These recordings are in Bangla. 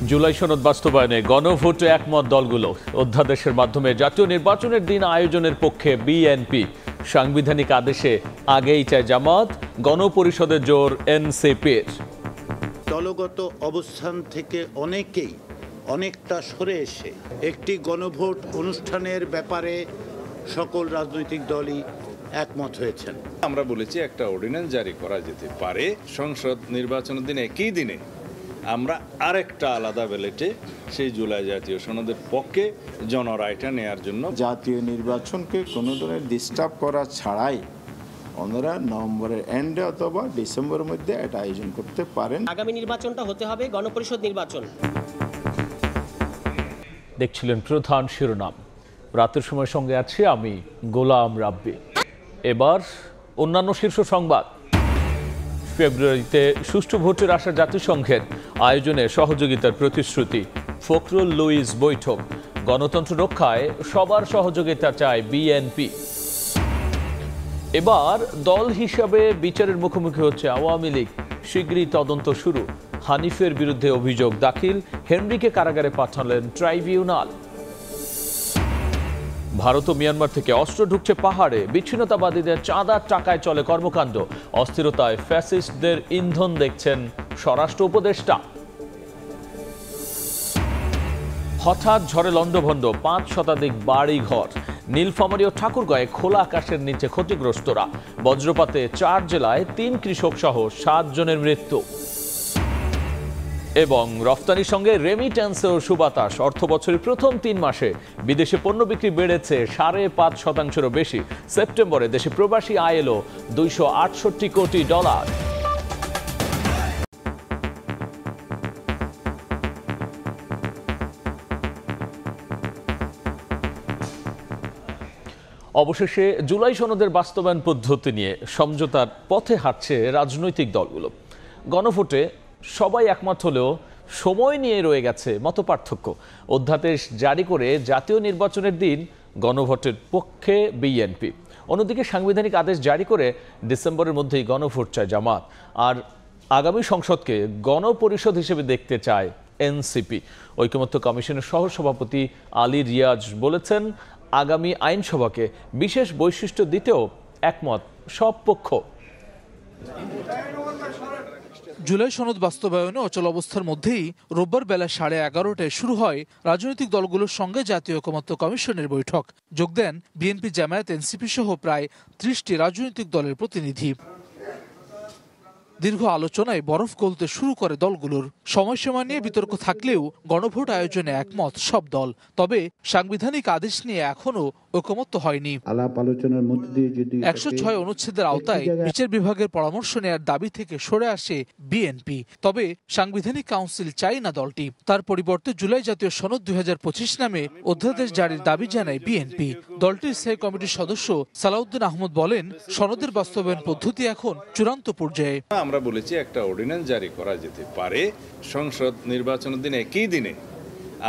জুলাই সনদ বাস্তবায়নে গণভোটে একমত দলগুলো। অধ্যাদেশের মাধ্যমে জাতীয় নির্বাচনের দিন আয়োজনের পক্ষে বিএনপি। সাংবিধানিক আদেশে আগেই চায় জামাত, গণপরিষদের জোর এনসিপির। দলগত অবস্থান থেকে অনেকটা সরে এসে একটি গণভোট অনুষ্ঠানের ব্যাপারে সকল রাজনৈতিক দলই একমত হয়েছেন। আমরা বলেছি একটা অর্ডিন্যান্স জারি করা যেতে পারে সংসদ নির্বাচনের দিনে একই দিনে আমরা আরেকটা আলাদা ব্যালেটে সেই জুলাই জাতীয় সনদের পক্ষে জনরায়টা নেয়ার জন্য জাতীয় নির্বাচনকে কোনো ধরনের ডিস্টার্ব করা ছাড়াই ওনারা নভেম্বরের এন্ডে অথবা ডিসেম্বরের মধ্যে এটা আয়োজন করতে পারেন। আগামী নির্বাচনটা হতে হবে গণপরিষদ নির্বাচন। দেখছিলেন প্রধান শিরোনাম। রাতের সময় সঙ্গে আছি আমি গোলাম রাব্বি। এবার অন্যান্য শীর্ষ সংবাদ। ফেব্রুয়ারিতে সুষ্ঠু ভোটের আশা জাতিসংঘের আয়োজনে সহযোগিতার প্রতিশ্রুতি। ফখরুল লুইস বৈঠক। গণতন্ত্র রক্ষায় সবার সহযোগিতা চায় বিএনপি। এবার দল হিসাবে বিচারের মুখোমুখি হচ্ছে আওয়ামী লীগ। শীঘ্রই তদন্ত শুরু। হানিফের বিরুদ্ধে অভিযোগ দাখিল। হেনরিকে কারাগারে পাঠালেন ট্রাইব্যুনাল। ভারত ও মিয়ানমার থেকে অস্ত্র ঢুকছে পাহাড়ে। বিচ্ছিন্নতাবাদীদের চাঁদার টাকায় চলে কর্মকাণ্ড। অস্থিরতায় ফ্যাসিস্টদের ইন্ধন দেখছেন স্বরাষ্ট্র উপদেষ্টা। হঠাৎ ঝড়ে লণ্ডভণ্ড 5 শতাধিক বাড়িঘর। নীলফামারী ও ঠাকুরগাঁয়ে খোলা আকাশের নিচে ক্ষতিগ্রস্তরা। বজ্রপাতে 4 জেলায় 3 কৃষক সহ 7 জনের মৃত্যু। এবং রফতানির সঙ্গে রেমিট্যান্সেও সুবাতাস। অর্থ বছরের প্রথম 3 মাসে বিদেশে পণ্য বিক্রি বেড়েছে 5.5%-ও বেশি। সেপ্টেম্বরে দেশে প্রবাসী আয় এলো $268 কোটি। অবশেষে জুলাই সনদের বাস্তবায়ন পদ্ধতি নিয়ে সমঝোতার পথে হাঁটছে রাজনৈতিক দলগুলো। গণভোটে সবাই একমত হলেও সময় নিয়ে রয়ে গেছে মতপার্থক্য। অধ্যাদেশ জারি করে জাতীয় নির্বাচনের দিন গণভোটের পক্ষে বিএনপি। অন্যদিকে সাংবিধানিক আদেশ জারি করে ডিসেম্বরের মধ্যেই গণভোট চায় জামাত। আর আগামী সংসদকে গণপরিষদ হিসেবে দেখতে চায় এনসিপি। ঐকমত্য কমিশনের সহসভাপতি আলী রিয়াজ বলেছেন, আগামী আইনসভাকে বিশেষ বৈশিষ্ট্য দিতেও একমত সব পক্ষ। জুলাই সনদ বাস্তবায়নে অচল অবস্থার মধ্যেই রোববার বেলা 11:30টায় শুরু হয় রাজনৈতিক দলগুলোর সঙ্গে জাতীয় ঐকমত্য কমিশনের বৈঠক। যোগ দেন বিএনপি, জামায়াত, এনসিপি সহ প্রায় 30টি রাজনৈতিক দলের প্রতিনিধি। দীর্ঘ আলোচনায় বরফ গলতে শুরু করে দলগুলোর। সময়সীমা নিয়ে বিতর্ক থাকলেও গণভোট আয়োজনে একমত সব দল। তবে সাংবিধানিক আদেশ নিয়ে এখনো ঐকমত্য হয়নি। আলাপ আলোচনার মধ্যে দিয়ে যদি 106 অনুচ্ছেদের আওতায় বিচার বিভাগের পরামর্শ নেয়ার দাবি থেকে সরে আসে বিএনপি। তবে সাংবিধানিক কাউন্সিল চাই না দলটি। তার পরিবর্তে জুলাই জাতীয় সনদ 2025 নামে অধ্যাদেশ জারির দাবি জানায় বিএনপি। দলটির স্থায়ী কমিটির সদস্য সালাউদ্দিন আহমদ বলেন, সনদের বাস্তবায়ন পদ্ধতি এখন চূড়ান্ত পর্যায়ে। আমরা বলেছি একটা অর্ডিন্যান্স জারি করা যেতে পারে সংসদ নির্বাচনের দিনে একই দিনে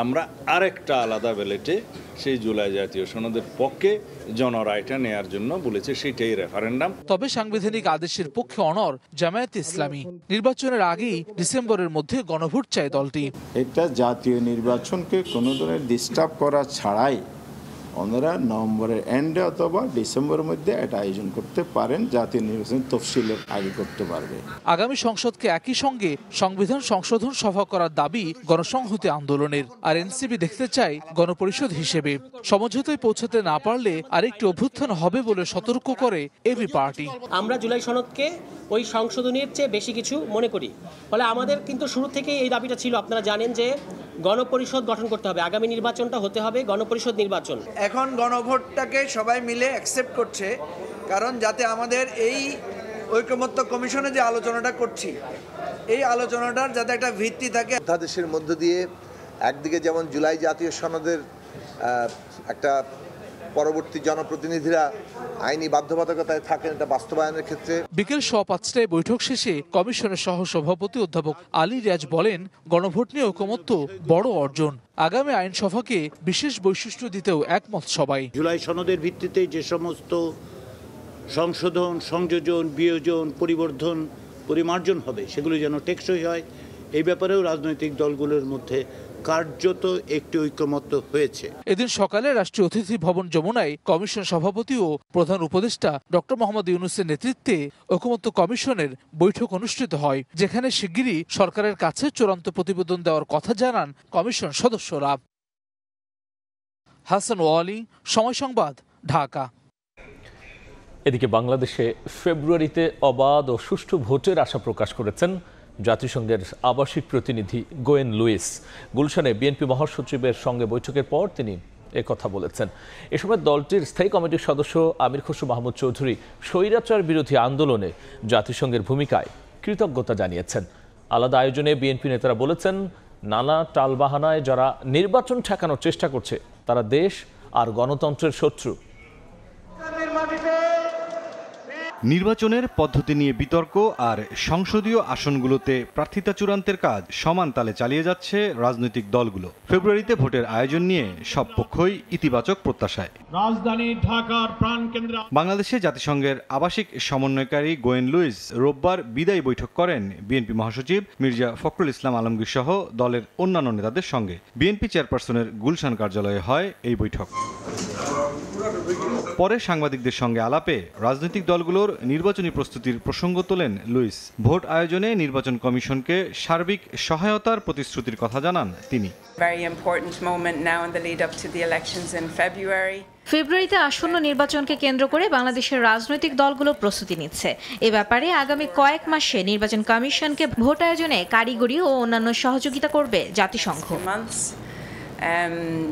আমরা আরেকটা আলাদা ব্যালেটে সেই জুলাই জাতীয় সনদের পক্ষে জনরায়টা নেয়ার জন্য বলেছে, সেটাই রেফারেন্ডাম। তবে সাংবিধানিক আদেশের পক্ষে অনড় জামায়াতে ইসলামী। নির্বাচনের আগেই ডিসেম্বরের মধ্যে গণভোট চায় দলটি। এটা জাতীয় নির্বাচনকে কোনো ধরনের ডিস্টার্ব করা ছাড়াই ওনারা নভেম্বরের এন্ডে অথবা ডিসেম্বরের মধ্যে এটা আয়োজন করতে পারেন। জাতীয় নির্বাচন তফসিলের আগে করতে পারবে। আগামী সংসদকে একই সঙ্গে সংবিধান সংশোধন সভা করার দাবি গণসংহতি আন্দোলনের। আর এনসিপি দেখতে চায় গণপরিষদ হিসেবে। সমঝোতায় পৌঁছাতে না পারলে আরেকটি অভ্যুত্থান হবে বলে সতর্ক করে এবি পার্টি। আমরা জুলাই সনদকে ওই সংশোধনের চেয়ে বেশি কিছু মনে করি। ফলে আমাদের কিন্তু শুরু থেকেই এই দাবিটা ছিল, আপনারা জানেন, যে গণপরিষদ গঠন করতে হবে। আগামী নির্বাচনটা হতে হবে গণপরিষদ নির্বাচন। এখন গণভোটটাকে সবাই মিলে অ্যাকসেপ্ট করছে, কারণ যাতে আমাদের এই ঐকমত্য কমিশনে যে আলোচনাটা করছি, এই আলোচনাটার যাতে একটা ভিত্তি থাকে। অধ্যাদেশের মধ্য দিয়ে একদিকে যেমন জুলাই জাতীয় সনদের একটা পরবর্তী জনপ্রতিনিধিরা আইনি বাধ্যবাধকতায় থাকেন এটা বাস্তবায়নের ক্ষেত্রে। বিকেল 5:15টায় বৈঠক শেষে কমিশনের সহসভাপতি অধ্যাপক আলী রিয়াজ বলেন, গণভোট নিয়ে ঐকমত্য বড় অর্জন। আগামী আইনসভাকে বিশেষ বৈশিষ্ট্য দিতেও একমত সবাই। জুলাই সনদের ভিত্তিতে যে সমস্ত সংশোধন, সংযোজন, বিয়োজন, পরিবর্ধন, পরিমার্জন হবে সেগুলো যেন টেকসই হয় এই ব্যাপারেও রাজনৈতিক দলগুলোর মধ্যে কার্যত একটি ঐকমত্য হয়েছে। এদিন সকালে রাষ্ট্রীয় অতিথি ভবন যমুনায় কমিশন সভাপতি ও প্রধান উপদেষ্টা ডক্টর মোহাম্মদ ইউনূসের নেতৃত্বে ঐকমত্য কমিশনের বৈঠক অনুষ্ঠিত হয়, যেখানে শিগগিরই সরকারের কাছে চূড়ান্ত প্রতিবেদন দেওয়ার কথা জানান কমিশন সদস্যরা। হাসান ওয়ালি, সময় সংবাদ, ঢাকা। এদিকে বাংলাদেশে ফেব্রুয়ারিতে অবাধ ও সুষ্ঠু ভোটের আশা প্রকাশ করেছেন জাতিসংঘের আবাসিক প্রতিনিধি গোয়েন লুইস। গুলশানে বিএনপি মহাসচিবের সঙ্গে বৈঠকের পর তিনি একথা বলেছেন। এ সময় দলটির স্থায়ী কমিটির সদস্য আমির খসরু মাহমুদ চৌধুরী স্বৈরাচার বিরোধী আন্দোলনে জাতিসংঘের ভূমিকায় কৃতজ্ঞতা জানিয়েছেন। আলাদা আয়োজনে বিএনপি নেতারা বলেছেন, নানা টালবাহানায় যারা নির্বাচন ঠেকানোর চেষ্টা করছে তারা দেশ আর গণতন্ত্রের শত্রু। নির্বাচনের পদ্ধতি নিয়ে বিতর্ক আর সংসদীয় আসনগুলোতে প্রার্থিতা চূড়ান্তের কাজ সমান তালে চালিয়ে যাচ্ছে রাজনৈতিক দলগুলো। ফেব্রুয়ারিতে ভোটের আয়োজন নিয়ে সব পক্ষই ইতিবাচক প্রত্যাশায়। রাজধানী ঢাকার প্রাণকেন্দ্র বাংলাদেশে জাতিসংঘের আবাসিক সমন্বয়কারী গোয়েন লুইস রোববার বিদায়ী বৈঠক করেন বিএনপি মহাসচিব মির্জা ফখরুল ইসলাম আলমগীর সহ দলের অন্যান্য নেতাদের সঙ্গে। বিএনপি চেয়ারপারসনের গুলশান কার্যালয়ে হয় এই বৈঠক। পরে সাংবাদিকদের সঙ্গে আলাপে রাজনৈতিক দলগুলোর নির্বাচনী প্রস্তুতির প্রসঙ্গ তোলেন লুইস। ভোট আয়োজনে নির্বাচন কমিশনকে সার্বিক সহায়তার প্রতিশ্রুতির কথা জানান তিনি। ফেব্রুয়ারিতে আসন্ন নির্বাচনকে কেন্দ্র করে বাংলাদেশের রাজনৈতিক দলগুলো প্রস্তুতি নিচ্ছে। এ ব্যাপারে আগামী কয়েক মাসে নির্বাচন কমিশনকে ভোট আয়োজনে কারিগরি ও অন্যান্য সহযোগিতা করবে জাতিসংঘ।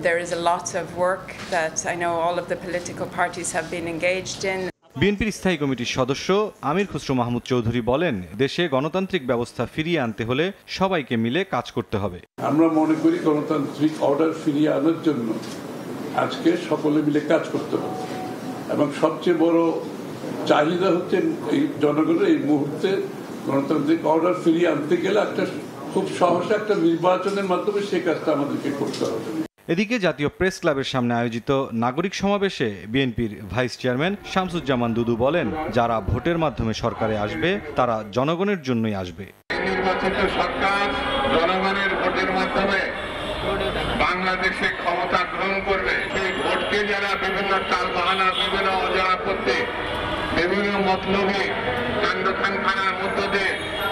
There is a lot of work that I know all of the political parties have been engaged in. বিএনপির স্থায়ী কমিটির সদস্য আমির খসরু মাহমুদ চৌধুরী বলেন, দেশে গণতান্ত্রিক ব্যবস্থা ফিরিয়ে আনতে হলে সবাইকে মিলে কাজ করতে হবে। আমরা মনে করি গণতান্ত্রিক অর্ডার ফিরিয়ে আনার জন্য আজকে সকলে মিলে কাজ করতে হবে এবং সবচেয়ে বড় চাহিদা হচ্ছে এই জনগণের এই মুহূর্তে গণতান্ত্রিক অর্ডার ফিরিয়ে আনতে গেলে একটা খুব সহসা একটা নির্বাচনের মাধ্যমে সেই কাজটা আমাদেরকে করতে হবে। এদিকে জাতীয় প্রেস ক্লাবের সামনে আয়োজিত নাগরিক সমাবেশে বিএনপির ভাইস চেয়ারম্যান শামসুজ্জামান দুদু বলেন, যারা ভোটের মাধ্যমে সরকারে আসবে তারা জনগণের জন্যই আসবে। নির্বাচিত সরকার জনগণের ভোটের মাধ্যমে বাংলাদেশে ক্ষমতা গ্রহণ করবে। সেই ভোটকে যারা বিভিন্ন টালবাহানা, বিভিন্ন অজরা করতে, বিভিন্ন মতলবে কাণ্ডখানখানার মধ্য দিয়ে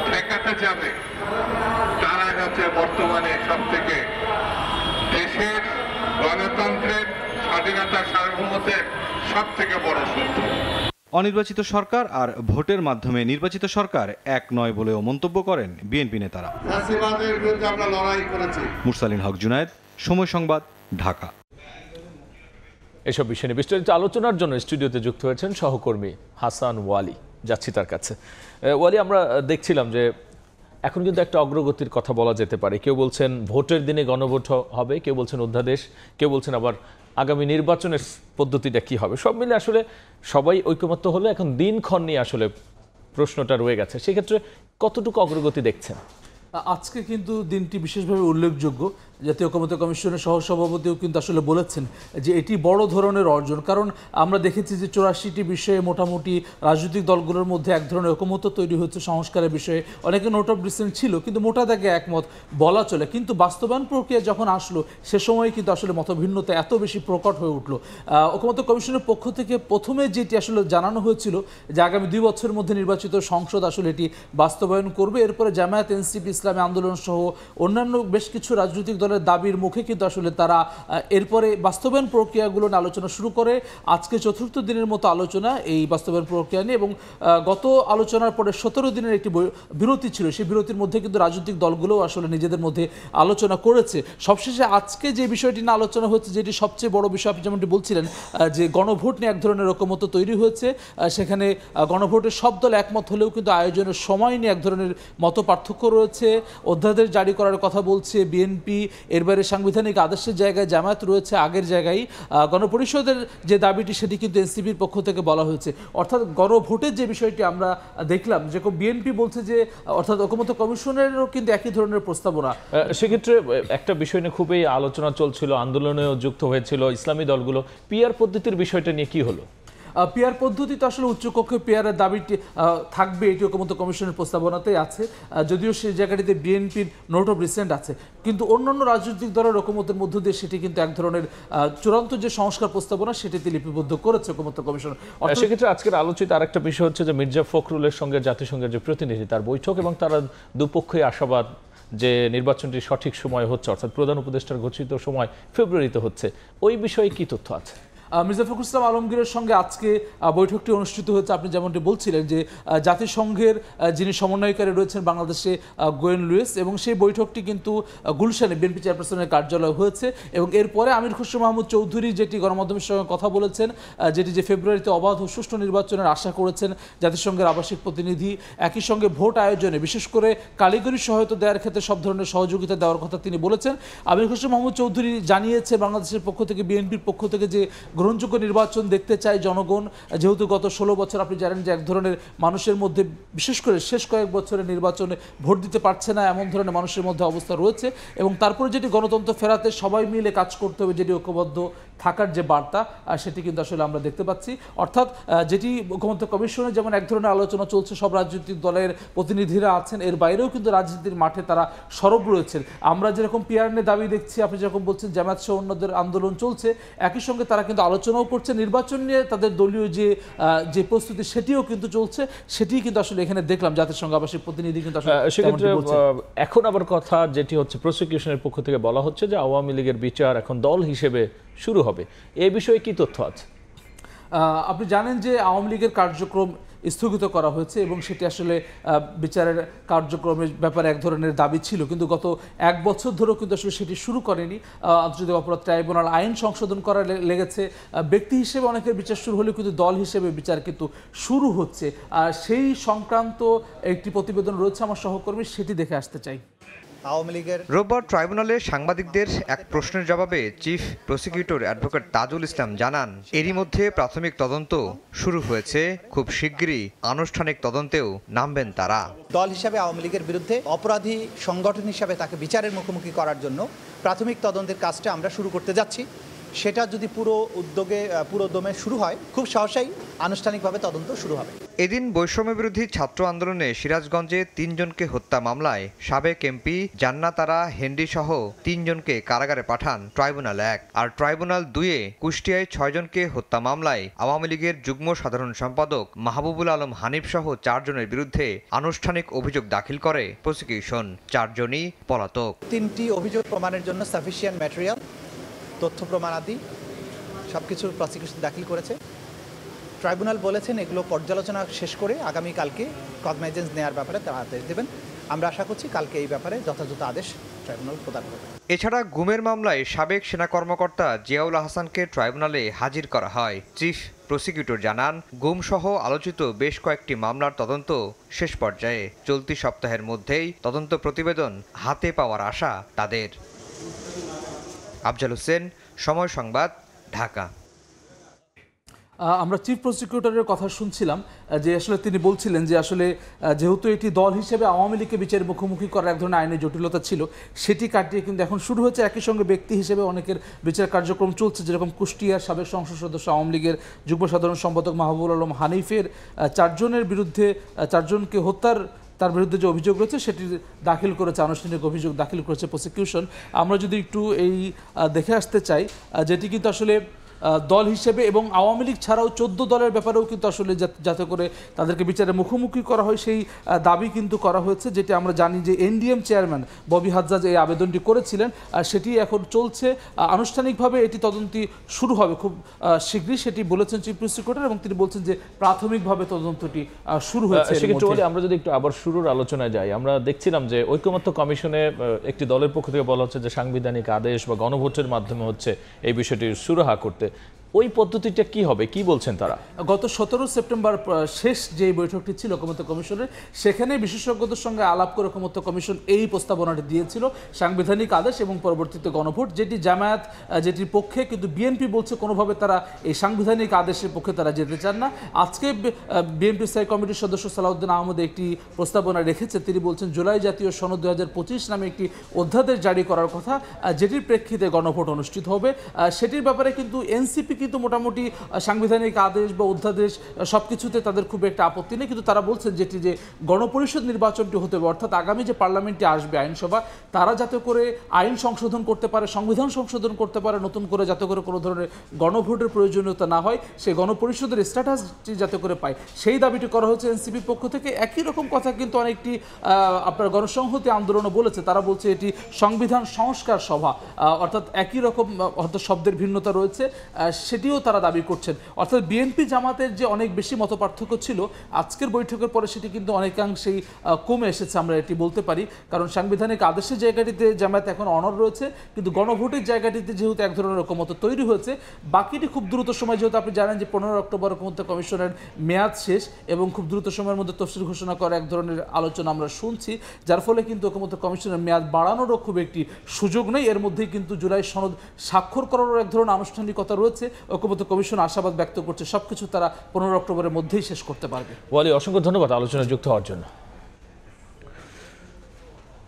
ঠেকাতে যাবে, তারা হচ্ছে বর্তমানে সব থেকে দেশের গণতন্ত্রের স্বাধীনতা সার্বভৌমত্বের সব থেকে বড় শত্রু। অনির্বাচিত সরকার আর ভোটের মাধ্যমে নির্বাচিত সরকার এক নয় বলেও মন্তব্য করেন বিএনপি নেতারা। মুরসালিন হক জুনায়েদ, সময় সংবাদ, ঢাকা। এসব বিষয় নিয়ে বিস্তারিত আলোচনার জন্য স্টুডিওতে যুক্ত হয়েছেন সহকর্মী হাসান ওয়ালি। যাচ্ছি তার কাছে। ওয়ালি, আমরা দেখছিলাম যে এখন কিন্তু একটা অগ্রগতির কথা বলা যেতে পারে। কেউ বলছেন ভোটের দিনে গণভোট হবে, কেউ বলছেন অধ্যাদেশ, কেউ বলছেন আবার আগামী নির্বাচনের পদ্ধতিটা কি হবে। সব মিলে আসলে সবাই ঐকমত্য হলে এখন দিনক্ষণ নিয়ে আসলে প্রশ্নটা রয়ে গেছে। সেক্ষেত্রে কতটুকু অগ্রগতি দেখছেন? আজকে কিন্তু দিনটি বিশেষভাবে উল্লেখযোগ্য। জাতীয় ঐকমত্য কমিশনের সহসভাপতিও কিন্তু আসলে বলেছেন যে এটি বড় ধরনের অর্জন, কারণ আমরা দেখেছি যে 84টি বিষয়ে মোটামুটি রাজনৈতিক দলগুলোর মধ্যে এক ধরনের ঐকমত্য তৈরি হচ্ছে সংস্কারের বিষয়ে। অনেকে নোট অফ ডিসেন্ট ছিল, কিন্তু মোটা দাগে একমত বলা চলে। কিন্তু বাস্তবায়ন প্রক্রিয়া যখন আসলো সে সময় কিন্তু আসলে মতভিন্নতা এত বেশি প্রকট হয়ে উঠলো। ঐকমত্য কমিশনের পক্ষ থেকে প্রথমে যেটি আসলে জানানো হয়েছিল যে আগামী 2 বছরের মধ্যে নির্বাচিত সংসদ আসলে এটি বাস্তবায়ন করবে। এরপরে জামায়াত, এনসিপি, ইসলামী আন্দোলন সহ অন্যান্য বেশ কিছু রাজনৈতিক দলের দাবির মুখে কিন্তু আসলে তারা এরপরে বাস্তবায়ন প্রক্রিয়াগুলো নিয়ে আলোচনা শুরু করে। আজকে 4র্থ দিনের মতো আলোচনা এই বাস্তবায়ন প্রক্রিয়া নিয়ে, এবং গত আলোচনার পরে 17 দিনের একটি বিরতি ছিল। সেই বিরতির মধ্যে কিন্তু রাজনৈতিক দলগুলোও আসলে নিজেদের মধ্যে আলোচনা করেছে। সবশেষে আজকে যে বিষয়টি নিয়ে আলোচনা হচ্ছে, যেটি সবচেয়ে বড় বিষয়, আপনি যেমনটি বলছিলেন যে গণভোট নিয়ে এক ধরনের ঐকমত্য তৈরি হয়েছে। সেখানে গণভোটের সব দল একমত হলেও কিন্তু আয়োজনের সময় নিয়ে এক ধরনের মত পার্থক্য রয়েছে। অধ্যাদেশ জারি করার কথা বলছে বিএনপি, এর বাইরে সাংবিধানিক আদেশের জায়গায় জামায়াত রয়েছে আগের জায়গায়। গণপরিষদের যে দাবিটি সেটি কিন্তু এনসিপির পক্ষ থেকে বলা হয়েছে। অর্থাৎ গণভোটের যে বিষয়টি আমরা দেখলাম, যে বিএনপি বলছে যে অর্থাৎ ঐকমত্য কমিশনেরও কিন্তু একই ধরনের প্রস্তাবনা। সেক্ষেত্রে একটা বিষয় নিয়ে খুবই আলোচনা চলছিল, আন্দোলনেও যুক্ত হয়েছিল ইসলামী দলগুলো। পিআর পদ্ধতির বিষয়টা নিয়ে কি হলো? পিয়ার পদ্ধতিতে আসলে উচ্চকক্ষে পিয়ারের দাবিটি থাকবে, এটি ঐকমত্য কমিশনের প্রস্তাবনাতেই আছে, যদিও সেই জায়গাটিতে বিএনপির নোট অফ রিসেন্ট আছে, কিন্তু অন্যান্য রাজনৈতিক দলের ঐকমত্যের মধ্য দিয়ে সেটি কিন্তু এক ধরনের চূড়ান্ত যে সংস্কার প্রস্তাবনা সেটিতে লিপিবদ্ধ করেছে ঐকমত্য কমিশন। সেক্ষেত্রে আজকের আলোচিত আরেকটা বিষয় হচ্ছে যে মির্জা ফখরুলের সঙ্গে জাতিসংঘের যে প্রতিনিধি তার বৈঠক, এবং তারা দুপক্ষই আশাবাদ যে নির্বাচনটি সঠিক সময় হচ্ছে, অর্থাৎ প্রধান উপদেষ্টার ঘোষিত সময় ফেব্রুয়ারিতে হচ্ছে। ওই বিষয়ে কি তথ্য আছে? মির্জা ফখরুল ইসলাম আলমগীরের সঙ্গে আজকে বৈঠকটি অনুষ্ঠিত হয়েছে। আপনি যেমনটি বলছিলেন যে জাতিসংঘের যিনি সমন্বয়কারী রয়েছেন বাংলাদেশে গোয়েন লুইস, এবং সেই বৈঠকটি কিন্তু গুলশানে বিএনপি চেয়ারপারসনের কার্যালয় হয়েছে, এবং এরপরে আমির খসরু মাহমুদ চৌধুরী যেটি গণমাধ্যমের সঙ্গে কথা বলেছেন, যেটি যে ফেব্রুয়ারিতে অবাধ ও সুষ্ঠু নির্বাচনের আশা করেছেন জাতিসংঘের আবাসিক প্রতিনিধি, একই সঙ্গে ভোট আয়োজনে বিশেষ করে কারিগরি সহায়তা দেওয়ার ক্ষেত্রে সব ধরনের সহযোগিতা দেওয়ার কথা তিনি বলেছেন। আমির খসরু মাহমুদ চৌধুরী জানিয়েছে বাংলাদেশের পক্ষ থেকে, বিএনপির পক্ষ থেকে, যে গ্রহণযোগ্য নির্বাচন দেখতে চায় জনগণ, যেহেতু গত 16 বছর আপনি জানেন যে এক ধরনের মানুষের মধ্যে, বিশেষ করে শেষ কয়েক বছরের নির্বাচনে ভোট দিতে পারছে না এমন ধরনের মানুষের মধ্যে অবস্থা রয়েছে, এবং তারপরে যেটি গণতন্ত্র ফেরাতে সবাই মিলে কাজ করতে হবে, যেটি ঐক্যবদ্ধ থাকার যে বার্তা সেটি কিন্তু আসলে আমরা দেখতে পাচ্ছি। অর্থাৎ যেটি ঐকমত্য কমিশনে যেমন এক ধরনের আলোচনা চলছে, সব রাজনৈতিক দলের প্রতিনিধিরা আছেন, এর বাইরেও কিন্তু রাজনীতির মাঠে তারা সরব রয়েছেন। আমরা যেরকম পিয়ার নিয়ে দাবি দেখছি, আপনি যেরকম বলছেন জামায়াত সহ অন্যদের আন্দোলন চলছে, একই সঙ্গে তারা কিন্তু আলোচনাও করছে, নির্বাচন নিয়ে তাদের দলীয় যে প্রস্তুতি সেটিও কিন্তু চলছে, সেটি কিন্তু আসলে এখানে দেখলাম জাতিসংঘ আবাসিক প্রতিনিধি কিন্তু আসলে সেক্ষেত্রে এখন আবার কথা যেটি হচ্ছে প্রসিকিউশনের পক্ষ থেকে বলা হচ্ছে যে আওয়ামী লীগের বিচার এখন দল হিসেবে শুরু হবে। এই বিষয়ে কি তথ্য আছে? আপনি জানেন যে আওয়ামী লীগের কার্যক্রম স্থগিত করা হয়েছে, এবং সেটি আসলে বিচারের কার্যক্রমের ব্যাপারে এক ধরনের দাবি ছিল, কিন্তু গত 1 বছর ধরেও কিন্তু আসলে সেটি শুরু করেনি। আন্তর্জাতিক অপরাধ ট্রাইব্যুনাল আইন সংশোধন করা লেগেছে, ব্যক্তি হিসেবে অনেকের বিচার শুরু হলেও কিন্তু দল হিসেবে বিচার কিন্তু শুরু হচ্ছে। আর সেই সংক্রান্ত একটি প্রতিবেদন রয়েছে আমার সহকর্মী, সেটি দেখে আসতে চাই। রোববার ট্রাইব্যুনালে সাংবাদিকদের এক প্রশ্নের জবাবে chief prosecutor advocate Tajul Islam জানান, এরই মধ্যে প্রাথমিক তদন্ত শুরু হয়েছে, খুব শিগগিরই আনুষ্ঠানিক তদন্তেও নামবেন তারা। দল হিসাবে আওয়ামী লীগের বিরুদ্ধে অপরাধী সংগঠন হিসাবে তাকে বিচারের মুখোমুখি করার জন্য প্রাথমিক তদন্তের কাজটা আমরা শুরু করতে যাচ্ছি। সেটা যদি পুরো দমে শুরু হয়, খুব সহসাই আনুষ্ঠানিকভাবে তদন্ত শুরু হবে। এদিন বৈষম্য বিরোধী ছাত্র আন্দোলনে সিরাজগঞ্জে 3 জনকে হত্যা মামলায় সাবেক এমপি জান্নাতারা হেনরি সহ 3 জনকে কারাগারে পাঠান ট্রাইব্যুনাল 1, আর ট্রাইব্যুনাল 2-এ কুষ্টিয়ায় 6 জনকে হত্যা মামলায় আওয়ামী লীগের যুগ্ম সাধারণ সম্পাদক মাহবুবুল আলম হানিফ সহ 4 জনের বিরুদ্ধে আনুষ্ঠানিক অভিযোগ দাখিল করে প্রসিকিউশন। 4 জনই পলাতক। 3টি অভিযোগ প্রমাণের জন্য সাফিসিয়েন্ট ম্যাটেরিয়াল, তথ্য প্রমাণাদি সবকিছু প্রসিকিউশন দাখিল করেছে। ট্রাইব্যুনাল বলেছেন এগুলো পর্যালোচনা শেষ করে আগামীকালকে কগনাইজেন্স নেওয়ার ব্যাপারে তারা আদেশ দেবেন। আমরা আশা করছি কালকে এই ব্যাপারে যথাযথ আদেশ ট্রাইব্যুনাল প্রদান করবে। এছাড়া গুমের মামলায় সাবেক সেনা কর্মকর্তা জিয়াউল হাসানকে ট্রাইব্যুনালে হাজির করা হয়। চিফ প্রসিকিউটর জানান, গুম সহ আলোচিত বেশ কয়েকটি মামলার তদন্ত শেষ পর্যায়ে, চলতি সপ্তাহের মধ্যেই তদন্ত প্রতিবেদন হাতে পাওয়ার আশা তাদের। আফজাল হোসেন, সময় সংবাদ, ঢাকা। আমরা চিফ প্রসিকিউটরের কথা শুনছিলাম, যে আসলে তিনি বলছিলেন যে আসলে যেহেতু এটি দল হিসেবে আওয়ামী লীগকে বিচারের মুখোমুখি করার এক ধরনের আইনের জটিলতা ছিল, সেটি কাটিয়ে কিন্তু এখন শুরু হচ্ছে। একই সঙ্গে ব্যক্তি হিসেবে অনেকের বিচার কার্যক্রম চলছে, যেরকম কুষ্টিয়ার সাবেক সংসদ সদস্য আওয়ামী লীগের যুগ্ম সাধারণ সম্পাদক মাহবুবুল আলম হানিফের 4 জনের বিরুদ্ধে 4 জনকে হত্যার তার বিরুদ্ধে যে অভিযোগ রয়েছে সেটি দাখিল করেছে, আনুষ্ঠানিক অভিযোগ দাখিল করেছে প্রসিকিউশন। আমরা যদি একটু এই দেখে আসতে চাই, যেটি কিন্তু আসলে দল হিসেবে এবং আওয়ামী লীগ ছাড়াও 14 দলের ব্যাপারেও কিন্তু আসলে যাতে করে তাদেরকে বিচারে মুখোমুখি করা হয় সেই দাবি কিন্তু করা হয়েছে, যেটি আমরা জানি যে এনডিএম চেয়ারম্যান ববি হাজ্জাজ এই আবেদনটি করেছিলেন, সেটি এখন চলছে। আনুষ্ঠানিকভাবে এটি তদন্তি শুরু হবে খুব শীঘ্রই, সেটি বলেছেন চিফ প্রসিকিউটর, এবং তিনি বলছেন যে প্রাথমিকভাবে তদন্তটি শুরু হয়েছে। আমরা যদি একটু আবার শুরুর আলোচনায় যাই, আমরা দেখছিলাম যে ঐকমত্য কমিশনে একটি দলের পক্ষ থেকে বলা হচ্ছে যে সাংবিধানিক আদেশ বা গণভোটের মাধ্যমে হচ্ছে এই বিষয়টি সুরাহা করতে। ওই পদ্ধতিটা কি হবে, কি বলছেন তারা? গত 17 সেপ্টেম্বর শেষ যে বৈঠকটি ছিল ঐকমত্য কমিশনের, সেখানে বিশেষজ্ঞদের সঙ্গে আলাপ করে ঐকমত্য কমিশন এই প্রস্তাবনাটি দিয়েছিল, সাংবিধানিক আদেশ এবং পরবর্তীতে গণভোট, যেটি জামায়াত যেটির পক্ষে, কিন্তু বিএনপি বলছে কোনোভাবে তারা এই সাংবিধানিক আদেশের পক্ষে তারা যেতে চান না। আজকে বিএনপি স্থায়ী কমিটির সদস্য সালাউদ্দিন আহমদ একটি প্রস্তাবনা রেখেছে, তিনি বলছেন জুলাই জাতীয় সনদ 2025 নামে একটি অধ্যাদেশ জারি করার কথা, যেটির প্রেক্ষিতে গণভোট অনুষ্ঠিত হবে। সেটির ব্যাপারে কিন্তু এনসিপি কিন্তু মোটামুটি সাংবিধানিক আদেশ বা অধ্যাদেশ সবকিছুতে তাদের খুব একটা আপত্তি নেই, কিন্তু তারা বলছেন যেটি যে গণপরিষদ নির্বাচনটি হতে হবে, অর্থাৎ আগামী যে পার্লামেন্টে আসবে আইনসভা, তারা যাতে করে আইন সংশোধন করতে পারে, সংবিধান সংশোধন করতে পারে নতুন করে, যাতে করে কোনো ধরনের গণভোটের প্রয়োজনীয়তা না হয়, সেই গণপরিষদের স্ট্যাটাসটি যাতে করে পায়, সেই দাবিটি করা হয়েছে এনসিপির পক্ষ থেকে। একই রকম কথা কিন্তু অনেকটি আপনার গণসংহতি আন্দোলনও বলেছে, তারা বলছে এটি সংবিধান সংস্কার সভা, অর্থাৎ একই রকম হয়তো শব্দের ভিন্নতা রয়েছে, সেটিও তারা দাবি করছেন। অর্থাৎ বিএনপি জামাতের যে অনেক বেশি মতপার্থক্য ছিল, আজকের বৈঠকের পরে সেটি কিন্তু অনেকাংশেই কমে এসেছে, আমরা এটি বলতে পারি। কারণ সাংবিধানিক আদেশের জায়গাটিতে জামায়াত এখন অনড় রয়েছে, কিন্তু গণভোটের জায়গাটিতে যেহেতু এক ধরনের ঐকমত্য তৈরি হয়েছে, বাকিটি খুব দ্রুত সময়, যেহেতু আপনি জানেন যে 15 অক্টোবর ঐকমত্য কমিশনের মেয়াদ শেষ এবং খুব দ্রুত সময়ের মধ্যে তফসিল ঘোষণা করা এক ধরনের আলোচনা আমরা শুনছি, যার ফলে কিন্তু ঐকমত্য কমিশনের মেয়াদ বাড়ানোরও খুব একটি সুযোগ নেই। এর মধ্যেই কিন্তু জুলাই সনদ স্বাক্ষর করারও এক ধরনের আনুষ্ঠানিকতা রয়েছে। ঐকমত্য কমিশন আশাবাদ ব্যক্ত করছে সবকিছু তারা 15 অক্টোবরের মধ্যেই শেষ করতে পারবে। ওয়ালি, অসংখ্য ধন্যবাদ আলোচনায় যুক্ত হওয়ার জন্য।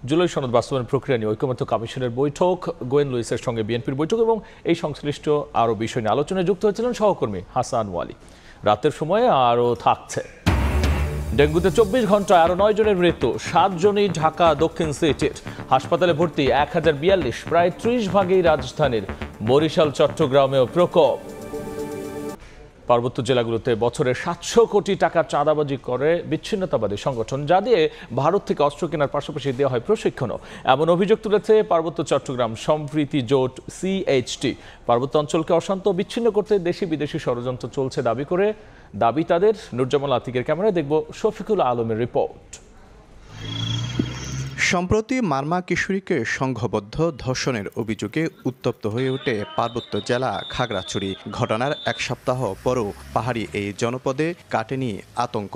জুলাই সনদ বাস্তবায়ন প্রক্রিয়া নিয়ে ঐকমত্য কমিশনের বৈঠক, গোয়েন লুইসের সঙ্গে বিএনপির বৈঠক এবং এই সংশ্লিষ্ট আরও বিষয় নিয়ে আলোচনায় যুক্ত হয়েছিলেন সহকর্মী হাসান ওয়ালি। রাতের সময়ে আরও থাকছে ডেঙ্গুতে 24 ঘন্টায় আরও 9 জনের মৃত্যু, 7 জনই ঢাকা দক্ষিণ সিটির। হাসপাতালে ভর্তি 1042, প্রায় 30 ভাগেই রাজধানীর। বরিশাল চট্টগ্রামেও প্রকোপ। পার্বত্য জেলাগুলোতে বছরে 700 কোটি টাকার চাঁদাবাজি করে বিচ্ছিন্নতাবাদী সংগঠন, যা দিয়ে ভারত থেকে অস্ত্র কেনার পাশাপাশি দেওয়া হয় প্রশিক্ষণও। এমন অভিযোগ তুলেছে পার্বত্য চট্টগ্রাম সম্প্রীতি জোট সিএইচটি। পার্বত্য অঞ্চলকে অশান্ত বিচ্ছিন্ন করতে দেশি বিদেশি ষড়যন্ত্র চলছে দাবি তাদের। নুরজামাল আতিকের ক্যামেরায় দেখব শফিকুল আলমের রিপোর্ট। সম্প্রতি মারমা কিশোরীকে সংঘবদ্ধ ধর্ষণের অভিযোগে উত্তপ্ত হয়ে ওঠে পার্বত্য জেলা খাগড়াছড়ি। ঘটনার এক সপ্তাহ পরও পাহাড়ি এই জনপদে কাটেনি আতঙ্ক।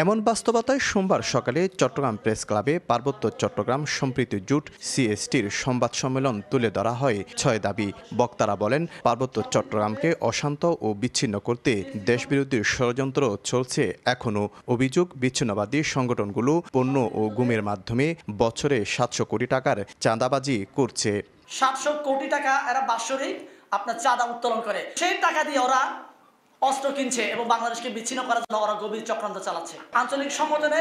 এমন বাস্তবতায় সোমবার সকালে চট্টগ্রাম প্রেস ক্লাবে পার্বত্য চট্টগ্রাম সম্প্রীতি জোট সিএসটির সংবাদ সম্মেলন তুলে ধরা হয় 6 দাবি। বক্তারা বলেন, পার্বত্য চট্টগ্রামকে অশান্ত ও বিচ্ছিন্ন করতে দেশবিরোধী ষড়যন্ত্র চলছে এখনও। অভিযোগ, বিচ্ছিন্নবাদী সংগঠনগুলো পণ্য ও গুমের মাধ্যমে বছরে 700 কোটি টাকার চাঁদাবাজি করছে। 700 কোটি টাকা এরা বাৎসরিক আপনার চাঁদা উত্তোলন করে, সেই টাকা দিয়ে ওরা অস্ত্র কিনছে এবং বাংলাদেশকে বিচ্ছিন্ন করার জন্য ওরা গভীর চক্রান্ত চালাচ্ছে। আঞ্চলিক সংগঠনে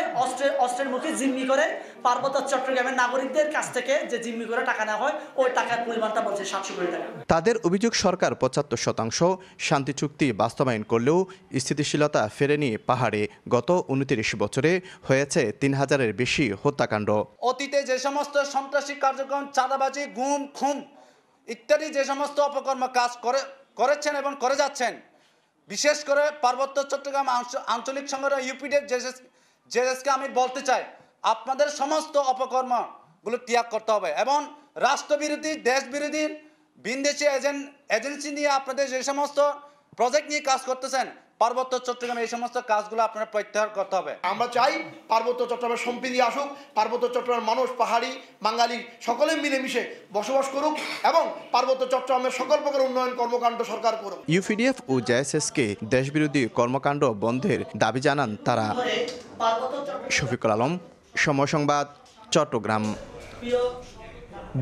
অস্ত্রের মুখে জিম্মি করে পার্বত্য চট্টগ্রামের নাগরিকদের কাছ থেকে যে জিম্মি করে টাকা নেওয়া হয়, ওই টাকার পরিমাণটা বলছে 700 কোটি টাকা। তাদের অভিযোগ, সরকার 75% শান্তি চুক্তি বাস্তবায়ন করলেও স্থিতিশীলতা ফেরেনি পাহাড়ে। গত 29 বছরে হয়েছে 3000-এর বেশি হত্যাকাণ্ড। অতীতে যে সমস্ত সন্ত্রাসী কার্যক্রম, চাঁদাবাজি, গুম, খুন ইত্যাদি যে সমস্ত অপকর্ম কাজ করেছেন এবং করে যাচ্ছেন, বিশেষ করে পার্বত্য চট্টগ্রাম আঞ্চলিক সংগঠন ইউপিডিএফ জেএসকে আমি বলতে চাই, আপনাদের সমস্ত অপকর্মগুলো ত্যাগ করতে হবে এবং রাষ্ট্রবিরোধী, দেশবিরোধী, বিদেশি এজেন্সি নিয়ে আপনাদের যে সমস্ত প্রজেক্ট নিয়ে কাজ করতেছেন, পার্বত্য চট্টগ্রামে এই সমস্ত কাজগুলো আপনারা প্রত্যাহার করতে হবে। আমরা চাই পার্বত্য চট্টগ্রামের সম্প্রীতি আসুক, পার্বত্য চট্টগ্রামের মানুষ, পাহাড়ি, বাঙালি সকলে মিলেমিশে বসবাস করুক এবং পার্বত্য চট্টগ্রামের সকল প্রকার উন্নয়ন কর্মকাণ্ড সরকার করুক। ইউপিডিএফ ও জেএসএসকে দেশবিরোধী কর্মকাণ্ড বন্ধের দাবি জানান তারা। শফিকুল আলম, সময় সংবাদ, চট্টগ্রাম।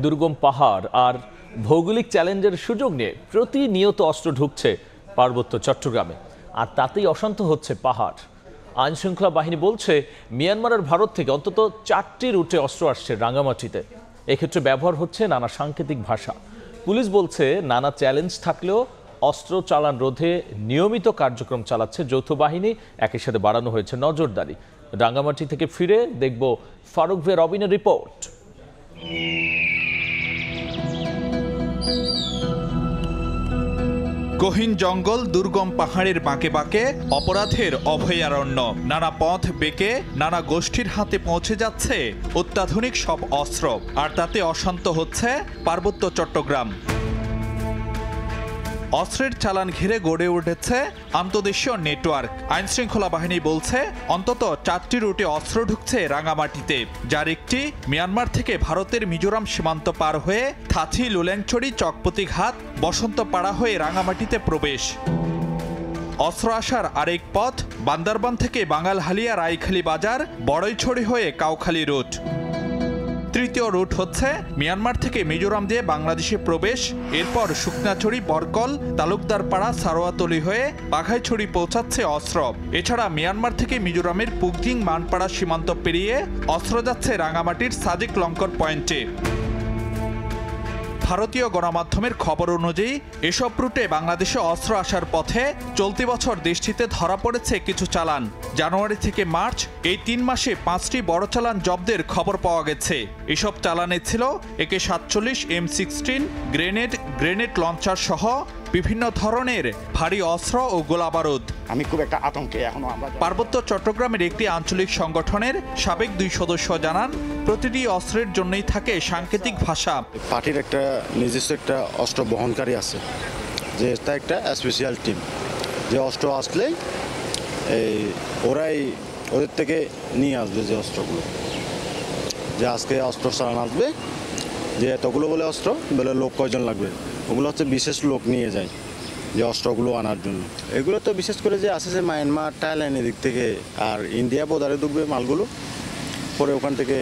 দুর্গম পাহাড় আর ভৌগোলিক চ্যালেঞ্জের সুযোগ নিয়ে প্রতিনিয়ত অস্ত্র ঢুকছে পার্বত্য চট্টগ্রামে, আর তাতেই অশান্ত হচ্ছে পাহাড়। আইন শৃঙ্খলা বাহিনী বলছে, মিয়ানমার আর ভারত থেকে অন্তত 4টি রুটে অস্ত্র আসছে রাঙামাটিতে। এক্ষেত্রে ব্যবহার হচ্ছে নানা সাংকেতিক ভাষা। পুলিশ বলছে, নানা চ্যালেঞ্জ থাকলেও অস্ত্র চালান রোধে নিয়মিত কার্যক্রম চালাচ্ছে যৌথ বাহিনী। একই সাথে বাড়ানো হয়েছে নজরদারি। রাঙামাটি থেকে ফিরে দেখব ফারুক ভে রবিনের রিপোর্ট। গহীন জঙ্গল, দুর্গম পাহাড়ের বাঁকে বাঁকে অপরাধের অভয়ারণ্য। নানা পথ বেঁকে নানা গোষ্ঠীর হাতে পৌঁছে যাচ্ছে অত্যাধুনিক সব অস্ত্র, আর তাতে অশান্ত হচ্ছে পার্বত্য চট্টগ্রাম। অস্ত্রের চালান ঘিরে গড়ে উঠেছে আন্তদেশীয় নেটওয়ার্ক। আইন শৃঙ্খলা বাহিনী বলছে, অন্তত 4টি রুটে অস্ত্র ঢুকছে রাঙামাটিতে, যার একটি মিয়ানমার থেকে ভারতের মিজোরাম সীমান্ত পার হয়ে থাচি, লুলেংছড়ি, চকপতি ঘাট, বসন্তপাড়া হয়ে রাঙামাটিতে প্রবেশ। অস্ত্র আসার আরেক পথ বান্দরবান থেকে বাঙালহালিয়া, রাইখালি বাজার, বড়ইছড়ি হয়ে কাউখালী রুট। তৃতীয় রুট হচ্ছে মিয়ানমার থেকে মিজোরাম দিয়ে বাংলাদেশে প্রবেশ, এরপর শুকনাছড়ি, বরকল, তালুকদারপাড়া, সারোয়াতলি হয়ে বাঘাইছড়ি পৌঁছাচ্ছে অস্ত্র। এছাড়া মিয়ানমার থেকে মিজোরামের পুগজিং মানপাড়া সীমান্ত পেরিয়ে অস্ত্র যাচ্ছে রাঙামাটির সাদিক লঙ্কর পয়েন্টে। ভারতীয় গণমাধ্যমের খবর অনুযায়ী এসব রুটে বাংলাদেশে অস্ত্র আসার পথে চলতি বছর দেশটিতে ধরা পড়েছে কিছু চালান। জানুয়ারি থেকে মার্চ এই 3 মাসে 5টি বড় চালান জব্দের খবর পাওয়া গেছে। এসব চালানে ছিল AK-47, M16, গ্রেনেড লঞ্চার সহ বিভিন্ন ধরনের ভারী অস্ত্র ও গোলাবারুদ। আমি খুব একটা আতঙ্কে এখনো। পার্বত্য চট্টগ্রামের একটি আঞ্চলিক সংগঠনের সাবেক 2 সদস্য জানান, প্রতিটি অস্ত্রের জন্যই থাকে সাংকেতিক ভাষা। পার্টির একটা নিজস্ব একটা অস্ত্র বহনকারী আছে, যে এটা একটা স্পেশাল টিম, যে অস্ত্র আসলে ওরাই ওদের থেকে নিয়ে আসবে যে অস্ত্রগুলো, যে আজকে অস্ত্র চালান আসবে, যে এতগুলো বলে অস্ত্র বলে লোক কয়জন লাগবে, ওগুলো হচ্ছে বিশেষ লোক নিয়ে যায় যে অস্ত্রগুলো আনার জন্য। এগুলো তো বিশেষ করে যে আসে যে মায়ানমার, থাইল্যান্ড এদিক থেকে, আর ইন্ডিয়া বোর্ডারে ঢুকবে মালগুলো, পরে ওখান থেকে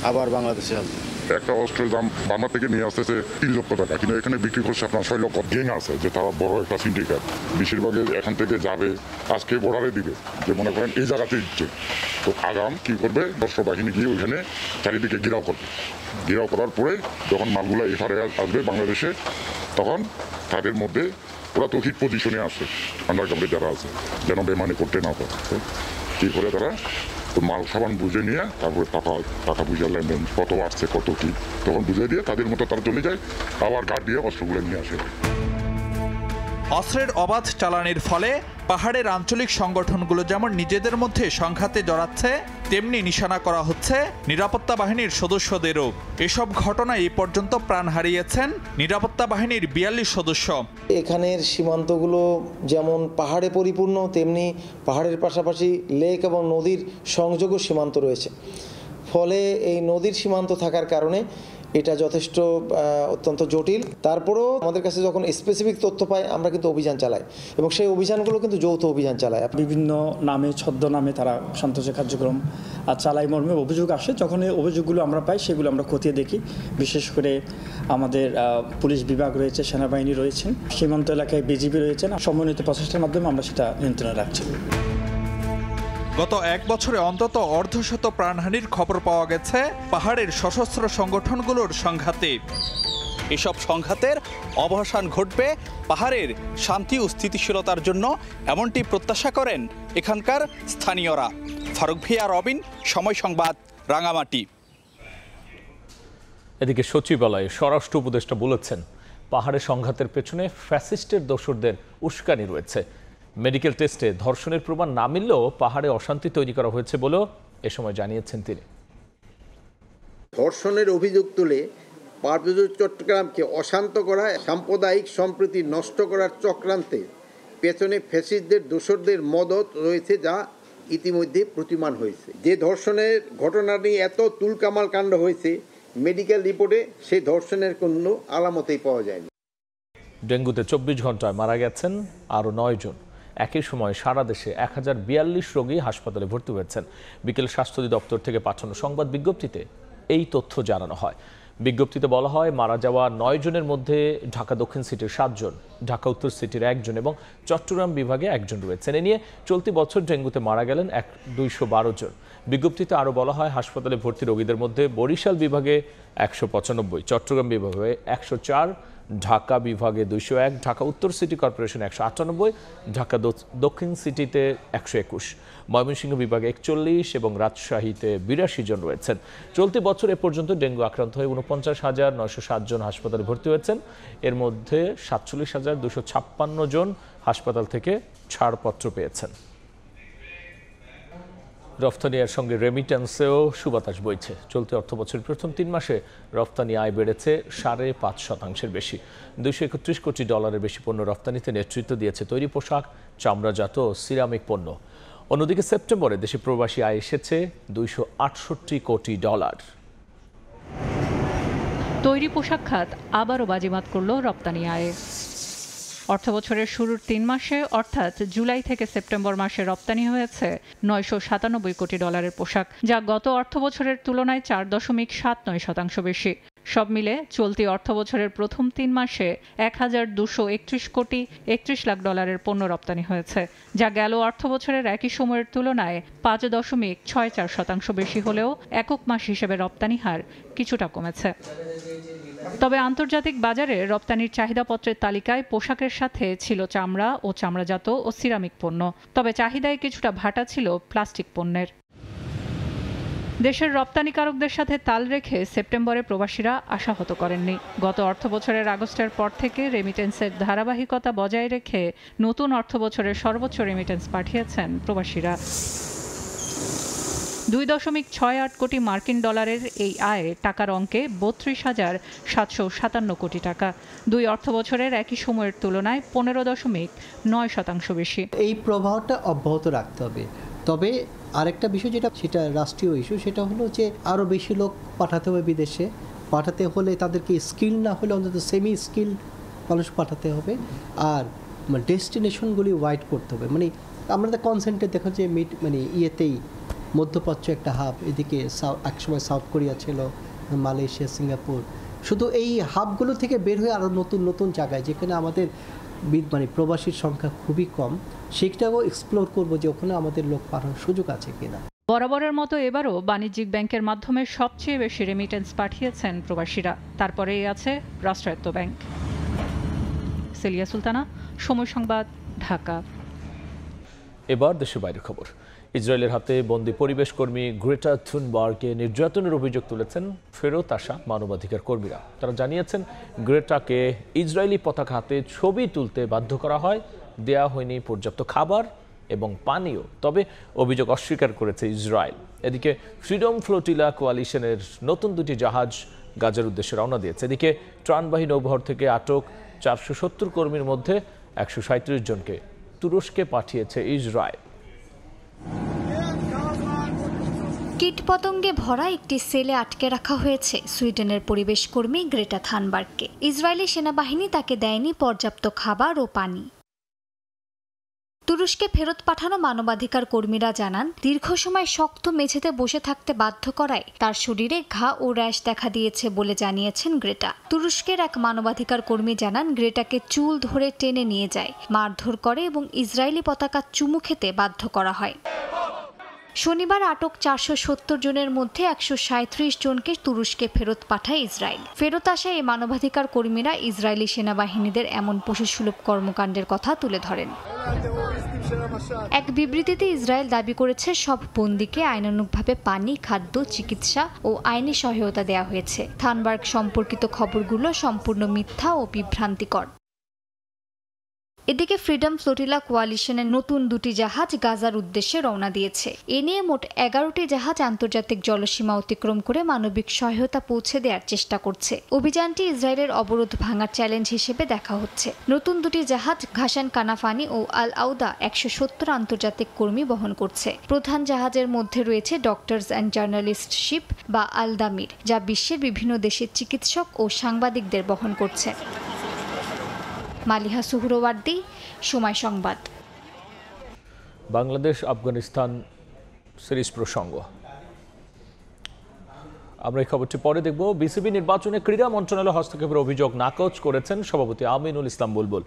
আবার বাংলাদেশে আসবে। একটা অস্ত্রের দাম বাংলা থেকে নিয়ে আসতেছে 3 লক্ষ টাকা, কিন্তু এখানে বিক্রি করছে আপনার 6 লক্ষ। গ্যাং আছে যে তারা বড় একটা সিন্ডিকেট, বেশিরভাগই এখান থেকে যাবে, আজকে বর্ডারে দিবে, যে মনে করেন এই জায়গাতে দিচ্ছে, তো আগাম কি করবে, অস্ত্র বাহিনী গিয়ে ওইখানে চারিদিকে ঘেরাও করবে। ঘেরাও করার পরে যখন মালগুলো এফআরে আসবে বাংলাদেশে, তখন তাদের মধ্যে ওরা তো হিট পজিশনে আসে, আন্ডারগ্রাউন্ডে যারা আছে, যেন বেমানি করতে না পারে, কী করে তারা মাল সাবান বুঝে নিয়ে তারপরে টাকা বুঝে লেনদেন কত আসছে কত কি, তখন বুঝে দিয়ে তাদের মতো তারা চলে যায়, আবার গার্ড দিয়ে অস্ত্রগুলো নিয়ে আসে। অস্ত্রের অবাধ চালানের ফলে পাহাড়ের আঞ্চলিক সংগঠনগুলো যেমন নিজেদের মধ্যে সংঘাতে জড়াচ্ছে, তেমনি নিশানা করা হচ্ছে নিরাপত্তা বাহিনীর সদস্যদেরও। এসব ঘটনায় এই পর্যন্ত প্রাণ হারিয়েছেন নিরাপত্তা বাহিনীর 42 সদস্য। এখানের সীমান্তগুলো যেমন পাহাড়ে পরিপূর্ণ, তেমনি পাহাড়ের পাশাপাশি লেক এবং নদীর সংযোগও সীমান্ত রয়েছে। ফলে এই নদীর সীমান্ত থাকার কারণে এটা যথেষ্ট অত্যন্ত জটিল। তারপরেও আমাদের কাছে যখন স্পেসিফিক তথ্য পাই, আমরা কিন্তু অভিযান চালাই, এবং সেই অভিযানগুলো কিন্তু যৌথ অভিযান চালায়। বিভিন্ন নামে, ছদ্মনামে তারা সন্ত্রাসী কার্যক্রম চালাই মর্মে অভিযোগ আসে। যখন এই অভিযোগগুলো আমরা পাই, সেগুলো আমরা খতিয়ে দেখি। বিশেষ করে আমাদের পুলিশ বিভাগ রয়েছে, সেনাবাহিনী রয়েছেন, সীমান্ত এলাকায় বিজিবি রয়েছেন। সমন্বিত প্রচেষ্টার মাধ্যমে আমরা সেটা নিয়ন্ত্রণে রাখছি। গত 1 বছরে অন্তত অর্ধশত প্রাণহানির খবর পাওয়া গেছে পাহাড়ের সশস্ত্র সংগঠনগুলোর সংঘাতে। এসব সংঘাতের অবসান ঘটবে পাহাড়ের শান্তি ও স্থিতিশীলতার জন্য, এমনটি প্রত্যাশা করেন এখানকার স্থানীয়রা। ফারুক ভিয়া, রবিন, সময় সংবাদ, রাঙামাটি। এদিকে সচিবালয়ে স্বরাষ্ট্র উপদেষ্টা বলেছেন, পাহাড়ে সংঘাতের পেছনে ফ্যাসিস্টের দোসরদের উস্কানি রয়েছে। মেডিকেল টেস্টে ধর্ষণের প্রমাণ না মিললেও পাহাড়ে অশান্তি তৈরি করা হয়েছে বলেও এ সময় জানিয়েছেন তিনি। ধর্ষণের অভিযোগ তুলে পার্বত্য চট্টগ্রামকে অশান্ত করা, সাম্প্রদায়িক সম্প্রীতি নষ্ট করার চক্রান্তে পেছনে ফ্যাসিস্টদের দোসরদের মদত রয়েছে, যা ইতিমধ্যে প্রতিমান হয়েছে। যে ধর্ষণের ঘটনা নিয়ে এত তুলকামাল কাণ্ড হয়েছে, মেডিকেল রিপোর্টে সেই ধর্ষণের কোনো আলামতেই পাওয়া যায়নি। ডেঙ্গুতে 24 ঘন্টায় মারা গেছেন আরও 9 জন। একই সময় সারা দেশে 1042 রোগী হাসপাতালে ভর্তি হয়েছেন। বিকেল স্বাস্থ্য অধিদপ্তর থেকে পাঠানো সংবাদ বিজ্ঞপ্তিতে এই তথ্য জানানো হয়। বিজ্ঞপ্তিতে বলা হয়, মারা যাওয়া 9 জনের মধ্যে ঢাকা দক্ষিণ সিটির 7 জন, ঢাকা উত্তর সিটির 1 জন এবং চট্টগ্রাম বিভাগে 1 জন রয়েছেন। এ নিয়ে চলতি বছর ডেঙ্গুতে মারা গেলেন 212 জন। বিজ্ঞপ্তিতে আরও বলা হয়, হাসপাতালে ভর্তি রোগীদের মধ্যে বরিশাল বিভাগে 195, চট্টগ্রাম বিভাগে 104, ঢাকা বিভাগে 201, ঢাকা উত্তর সিটি কর্পোরেশন 198, ঢাকা দক্ষিণ সিটিতে 121, ময়মনসিংহ বিভাগে 41 এবং রাজশাহীতে 82 জন রয়েছেন। চলতি বছর এ পর্যন্ত ডেঙ্গু আক্রান্ত হয়ে 49,907 জন হাসপাতালে ভর্তি হয়েছেন। এর মধ্যে 47,256 জন হাসপাতাল থেকে ছাড়পত্র পেয়েছেন। রফতানির সঙ্গে রেমিটেন্সেও সুবাতাস বইছে। চলতি অর্থবছরের প্রথম 3 মাসে রফতানি আয় বেড়েছে 5.5% বেশি। $231 কোটি বেশি পণ্য রফতানিতে নেতৃত্ব দিয়েছে তৈরি পোশাক, চামড়াজাত ও সিরামিক পণ্য। অন্যদিকে সেপ্টেম্বরে দেশে প্রবাসী আয় এসেছে $268 কোটি। তৈরি পোশাক খাত আবারও বাজিমাত করল রপ্তানি আয়ে। অর্থবছরের শুরুর 3 মাসে অর্থাৎ জুলাই থেকে সেপ্টেম্বর মাসে রপ্তানি হয়েছে $997 কোটি পোশাক, যা গত অর্থবছরের তুলনায় 4.79% বেশি। সব মিলে চলতি অর্থবছরের প্রথম 3 মাসে 1231 কোটি 31 লাখ ডলারের পণ্য রপ্তানি হয়েছে, যা গেল অর্থবছরের একই সময়ের তুলনায় 5.64% বেশি হলেও একক মাস হিসেবে রপ্তানি হার কিছুটা কমেছে। তবে আন্তর্জাতিক বাজারে রপ্তানির চাহিদাপত্রের তালিকায় পোশাকের সাথে ছিল চামড়া ও চামড়াজাত ও সিরামিক পণ্য, তবে চাহিদায় কিছুটা ভাটা ছিল প্লাস্টিক পণ্যের। দেশের রপ্তানিকারকদের সাথে তাল রেখে সেপ্টেম্বরে প্রবাসীরা আশাহত করেননি। গত অর্থবছরের আগস্টের পর থেকে রেমিটেন্সের ধারাবাহিকতা বজায় রেখে নতুন অর্থবছরের সর্বোচ্চ রেমিটেন্স পাঠিয়েছেন প্রবাসীরা। 2.68 কোটি মার্কিন ডলারের এই আয় টাকার অঙ্কে 32,757 কোটি টাকা, 2 অর্থবছরের একই সময়ের তুলনায় 15.9% বেশি। এই প্রবাহটা অব্যাহত রাখতে হবে। তবে আরেকটা বিষয় সেটা রাষ্ট্রীয় ইস্যু, সেটা হলো যে আরও বেশি লোক পাঠাতে হবে বিদেশে। পাঠাতে হলে তাদেরকে স্কিল না হলে অন্তত সেমি স্কিল মানুষ পাঠাতে হবে, আর ডেস্টিনেশনগুলি ওয়াইড করতে হবে। মানে আমরা কনসেন্ট্রে দেখা যে ইয়েতেই মধ্যপ্রাচ্য একটা হাব, এদিকে একসময় সাউথ কোরিয়া ছিল, মালয়েশিয়া, সিঙ্গাপুর, শুধু এই হাবগুলো থেকে বের হয়ে আরও নতুন নতুন জায়গায় যেখানে আমাদের প্রবাসীর সংখ্যা খুবই কম, সেটাও এক্সপ্লোর করবো যে ওখানে আমাদের লোক পাঠানোর সুযোগ আছে কিনা। বরাবরের মতো এবারও বাণিজ্যিক ব্যাংকের মাধ্যমে সবচেয়ে বেশি রেমিটেন্স পাঠিয়েছেন প্রবাসীরা, তারপরেই আছে রাষ্ট্রায়ত্ত ব্যাংক। সেলিয়া সুলতানা, সময় সংবাদ, ঢাকা। এবার দেশের বাইরের খবর। ইসরায়েলের হাতে বন্দী পরিবেশ কর্মী গ্রেটা থুনবার্গকে নির্যাতনের অভিযোগ তুলেছেন ফেরত আসা মানবাধিকার কর্মীরা। তারা জানিয়েছেন গ্রেটাকে ইসরায়েলি পতাকা হাতে ছবি তুলতে বাধ্য করা হয়, দেয়া হয়নি পর্যাপ্ত খাবার এবং পানীয়। তবে অভিযোগ অস্বীকার করেছে ইসরায়েল। এদিকে ফ্রিডম ফ্লোটিলা কোয়ালিশনের নতুন 2টি জাহাজ গাজার উদ্দেশ্যে রওনা দিয়েছে। এদিকে ত্রাণবাহী নৌবহর থেকে আটক 470 কর্মীর মধ্যে 137 জনকে তুরস্কে পাঠিয়েছে ইসরায়েল। কীটপতঙ্গে ভরা একটি সেলে আটকে রাখা হয়েছে সুইডেনের পরিবেশ কর্মী গ্রেটা থানবার্গকে। ইসরায়েলি সেনাবাহিনী তাকে দেয়নি পর্যাপ্ত খাবার ও পানি। তুরস্কে ফেরত পাঠানো মানবাধিকার কর্মীরা জানান, দীর্ঘ সময় শক্ত মেঝেতে বসে থাকতে বাধ্য করায় তার শরীরে ঘা ও র্যাশ দেখা দিয়েছে বলে জানিয়েছেন গ্রেটা। তুরস্কের এক মানবাধিকার কর্মী জানান, গ্রেটাকে চুল ধরে টেনে নিয়ে যায়, মারধর করে এবং ইসরায়েলি পতাকা চুমু খেতে বাধ্য করা হয়। শনিবার আটক 470 জনের মধ্যে 137 জনকে তুরস্কে ফেরত পাঠায় ইসরায়েল। ফেরত আসা এই মানবাধিকার কর্মীরা ইসরায়েলি সেনাবাহিনীদের এমন পশুসুলভ কর্মকাণ্ডের কথা তুলে ধরেন। এক বিবৃতিতে ইসরায়েল দাবি করেছে, সব বন্দীকে আইনানুগভাবে পানি, খাদ্য, চিকিৎসা ও আইনি সহায়তা দেওয়া হয়েছে। থানবার্গ সম্পর্কিত খবরগুলো সম্পূর্ণ মিথ্যা ও বিভ্রান্তিকর। এদিকে ফ্রিডম ফ্লোটিলা কোয়ালিশনের নতুন 2টি জাহাজ গাজার উদ্দেশ্যে রওনা দিয়েছে। এ নিয়ে মোট 11টি জাহাজ আন্তর্জাতিক জলসীমা অতিক্রম করে মানবিক সহায়তা পৌঁছে দেওয়ার চেষ্টা করছে। অভিযানটি ইসরায়েলের অবরোধ ভাঙার চ্যালেঞ্জ হিসেবে দেখা হচ্ছে। নতুন 2টি জাহাজ ঘাসান কানাফানি ও আল আউদা 170 আন্তর্জাতিক কর্মী বহন করছে। প্রধান জাহাজের মধ্যে রয়েছে ডক্টরস অ্যান্ড জার্নালিস্ট শিপ বা আল-দামির, যা বিশ্বের বিভিন্ন দেশের চিকিৎসক ও সাংবাদিকদের বহন করছে। মালিহা সুহরওয়ার্দী, সময় সংবাদ। বাংলাদেশ আফগানিস্তান সিরিজ প্রসঙ্গ আমরা এই খবরটি পরে দেখব। বিসিবি নির্বাচনে ক্রীড়া মন্ত্রণালয় হস্তক্ষেপের অভিযোগ নাকচ করেছেন সভাপতি আমিনুল ইসলাম বুলবুল।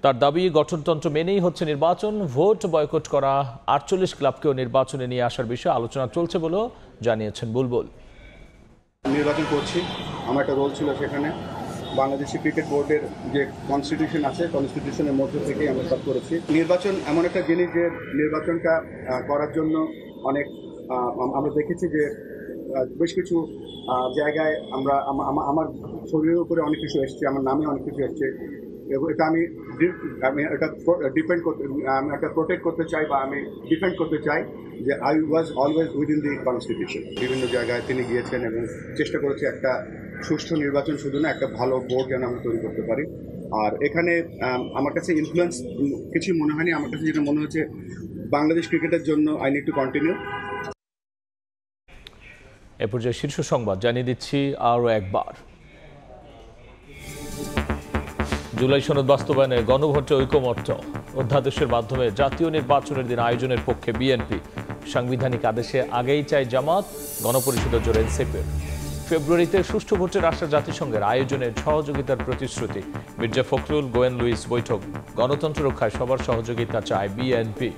তার দাবি, গঠনতন্ত্র মেনেই হচ্ছে নির্বাচন, ভোট বয়কট করা 48 ক্লাবকেও নির্বাচনে নিয়ে আসার বিষয়ে আলোচনা চলছে বলেও জানিয়েছেন বুলবুল। নির্বাচন করছি, আমার একটা রোল ছিল সেখানে। বাংলাদেশি ক্রিকেট বোর্ডের যে কনস্টিটিউশন আছে, কনস্টিটিউশনের মধ্যে থেকেই আমরা সব করেছি। নির্বাচন এমন একটা জিনিস যে নির্বাচনটা করার জন্য অনেক আমরা দেখেছি যে বেশ কিছু জায়গায় আমার শরীরের উপরে অনেক কিছু এসছে, আমার নামে অনেক কিছু এসছে। এটা আমি এটা একটা প্রোটেক্ট করতে চাই বা আমি ডিফেন্ড করতে চাই যে I was always within the constitution. বিভিন্ন জায়গায় তিনি গিয়েছেন এবং চেষ্টা করেছে একটা সুষ্ঠু নির্বাচন, শুধু না একটা ভালো বোর্ড যেন আমরা তৈরি করতে পারি। আর এখানে আমার কাছে ইনফ্লুয়েন্স কিছু মনে হয়নি। আমার কাছে যেটা মনে হচ্ছে, বাংলাদেশ ক্রিকেটের জন্য আই নিড টু কন্টিনিউ। এ পর্যায়ে শীর্ষ সংবাদ জানিয়ে দিচ্ছি আরও একবার। জুলাই সনদ বাস্তবায়নে গণভোটে ঐকমত্য, অধ্যাদেশের মাধ্যমে জাতীয় নির্বাচনের দিন আয়োজনের পক্ষে বিএনপি। সাংবিধানিক আদেশে আগেই চায় জামাত, গণপরিষদের জোর এনসিপির। ফেব্রুয়ারিতে সুষ্ঠু ভোটের আশা জাতিসংঘের আয়োজনের সহযোগিতার প্রতিশ্রুতি। মির্জা ফখরুল, গোয়েন লুইস বৈঠক। গণতন্ত্র রক্ষায় সবার সহযোগিতা চায় বিএনপি।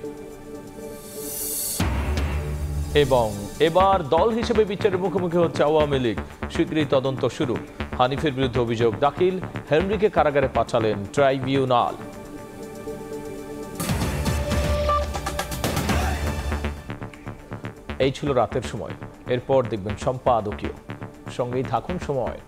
এবং এবার দল হিসেবে বিচারের মুখোমুখি হচ্ছে আওয়ামী লীগ। শীঘ্রই তদন্ত শুরু। হানিফের বিরুদ্ধে অভিযোগ দাখিল। হেনরিকে কারাগারে পাঠালেন ট্রাইব্যুনাল। এই ছিল রাতের সময়। এরপর দেখবেন সম্পাদকীয়। সঙ্গেই থাকুন সময়।